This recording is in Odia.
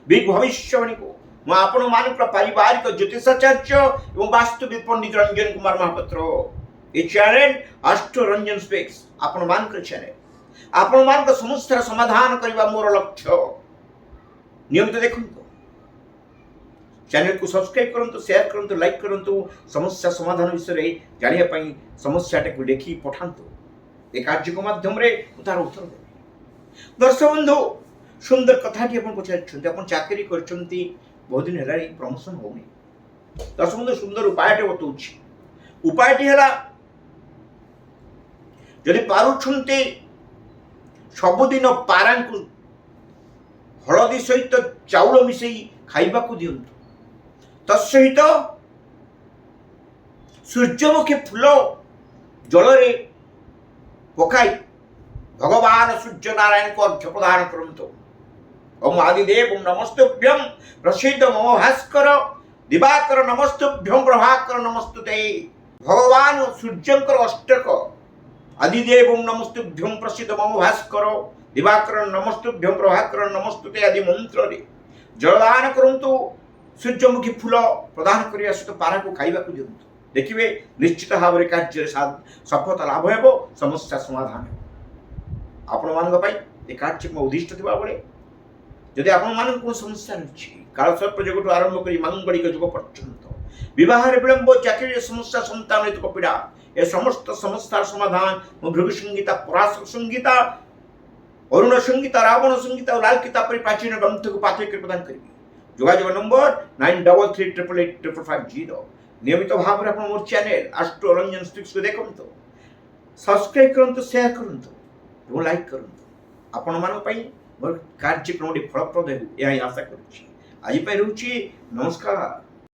ବିଗ୍ ଭବିଷ୍ୟବାଣୀକୁ ମୁଁ ଆପଣମାନଙ୍କର ପାରିବାରିକ ଜ୍ୟୋତିଷାଚାର୍ଯ୍ୟ ଏବଂ ବାସ୍ତୁବିଦ୍ ପଣ୍ଡିତ ରଞ୍ଜନ କୁମାର ମହାପାତ୍ର। ଏ ଚ୍ୟାନେଲ ଆଷ୍ଟ୍ରୋ ରଞ୍ଜନ ସ୍ପିକ୍ସ ଆପଣମାନଙ୍କର ଚ୍ୟାନେଲ। ଆପଣମାନଙ୍କ ସମସ୍ୟାର ସମାଧାନ କରିବା ମୋର ଲକ୍ଷ୍ୟ। ନିୟମିତ ଦେଖନ୍ତୁ, ଚ୍ୟାନେଲକୁ ସବସ୍କ୍ରାଇବ୍ କରନ୍ତୁ, ସେୟାର କରନ୍ତୁ, ଲାଇକ୍ କରନ୍ତୁ। ସମସ୍ୟା ସମାଧାନ ବିଷୟରେ ଜାଣିବା ପାଇଁ ସମସ୍ୟାଟାକୁ ଲେଖି ପଠାନ୍ତୁ। ଏ କାର୍ଯ୍ୟକ୍ରମ ମାଧ୍ୟମରେ ମୁଁ ତାର ଉତ୍ତର ଦେବି। ଦର୍ଶକ ବନ୍ଧୁ, ସୁନ୍ଦର କଥାଟି ଆପଣ ପଚାରିଛନ୍ତି। ଆପଣ ଚାକିରି କରିଛନ୍ତି, ବହୁତ ଦିନ ହେଲାଣି ପ୍ରମୋସନ ହେଉନି। ଦର୍ଶକ ବନ୍ଧୁ, ସୁନ୍ଦର ଉପାୟଟେ ବତାଉଛି। ଉପାୟଟି ହେଲା, ଯଦି ପାରୁଛନ୍ତି ସବୁଦିନ ପାରାଙ୍କୁ ହଳଦୀ ସହିତ ଚାଉଳ ମିଶେଇ ଖାଇବାକୁ ଦିଅନ୍ତୁ। ତତ୍ସହିତ ସୂର୍ଯ୍ୟମୁଖୀ ଫୁଲ ଜଳରେ ପକାଇ ଭଗବାନ ସୂର୍ଯ୍ୟ ନାରାୟଣଙ୍କୁ ଅର୍ଘ୍ୟ ପ୍ରଦାନ କରନ୍ତୁ। ଓମ୍ ଆଦିଦେବ ନମସ୍ତୁଭ୍ୟଂ ପ୍ରସିଦ୍ଧ ମମ ଭାସ୍କର ଦିବାକର ନମସ୍ତୁଭ୍ୟଂ ପ୍ରଭାକର ନମସ୍ତୁତେ। ଭଗବାନ ସୂର୍ଯ୍ୟଙ୍କର ଅଷ୍ଟକ ଆଦିଦେବ ନମସ୍ତୁଭ୍ୟଂ ପ୍ରସିଦ୍ଧ ମମ ଭାସ୍କର ଦିବାକର ନମସ୍ତୁଭ୍ୟଂ ପ୍ରଭାକର ନମସ୍ତୁତେ ଆଦି ମନ୍ତ୍ରରେ ଜଳଦାନ କରନ୍ତୁ। ସୂର୍ଯ୍ୟମୁଖୀ ଫୁଲ ପ୍ରଦାନ କରିବା ସହିତ ପାରାକୁ ଖାଇବାକୁ ଦିଅନ୍ତୁ। ଦେଖିବେ ନିଶ୍ଚିତ ଭାବରେ କାର୍ଯ୍ୟରେ ସଫଳତା ଲାଭ ହେବ, ସମସ୍ୟା ସମାଧାନ ହେବ। ଆପଣମାନଙ୍କ ପାଇଁ ଏ କାର୍ଯ୍ୟକ୍ରମ ଉଦ୍ଦିଷ୍ଟ ଥିବା ବେଳେ ଯଦି ଆପଣମାନଙ୍କ କୌଣସି ସମସ୍ୟା ରହିଛି, କାଳସର୍ପ ଯୋଗଠୁ ଆରମ୍ଭ କରି ମାଙ୍ଗଳିକ ଯୁଗ ପର୍ଯ୍ୟନ୍ତ, ବିବାହରେ ବିଳମ୍ବ, ଚାକିରିରେ ସମସ୍ୟା, ସନ୍ତାନ ନୈତିକ ପୀଡ଼ା, ଏ ସମସ୍ତ ସମସ୍ୟାର ସମାଧାନ ମୁଁ ଭୃଗୁ ସଂହିତା, ପରାଶର ସଂହିତା, ଅରୁଣ ସଂହିତା, ରାବଣ ସଂହିତା ଓ ଲାଲ କିତାବ ପରି ପ୍ରାଚୀନ ଗ୍ରନ୍ଥକୁ ପାଠ୍ୟ କରି ପ୍ରଦାନ କରିବି। ଯୋଗାଯୋଗ ନମ୍ବର 9338885550। ନିୟମିତ ଭାବରେ ଆପଣ ମୋର ଚ୍ୟାନେଲ ଆଷ୍ଟ୍ରୋ ରଞ୍ଜନ ସ୍ପିକ୍ସକୁ ଦେଖନ୍ତୁ, ସବସ୍କ୍ରାଇବ୍ କରନ୍ତୁ, ସେୟାର କରନ୍ତୁ ଏବଂ ଲାଇକ୍ କରନ୍ତୁ। ଆପଣମାନଙ୍କ ପାଇଁ ମୋର କାର୍ଯ୍ୟକ୍ରମଟି ଫଳପ୍ରଦ ହେଉ, ଏହା ହିଁ ଆଶା କରୁଛି। ଆଜି ପାଇଁ ରହୁଛି, ନମସ୍କାର।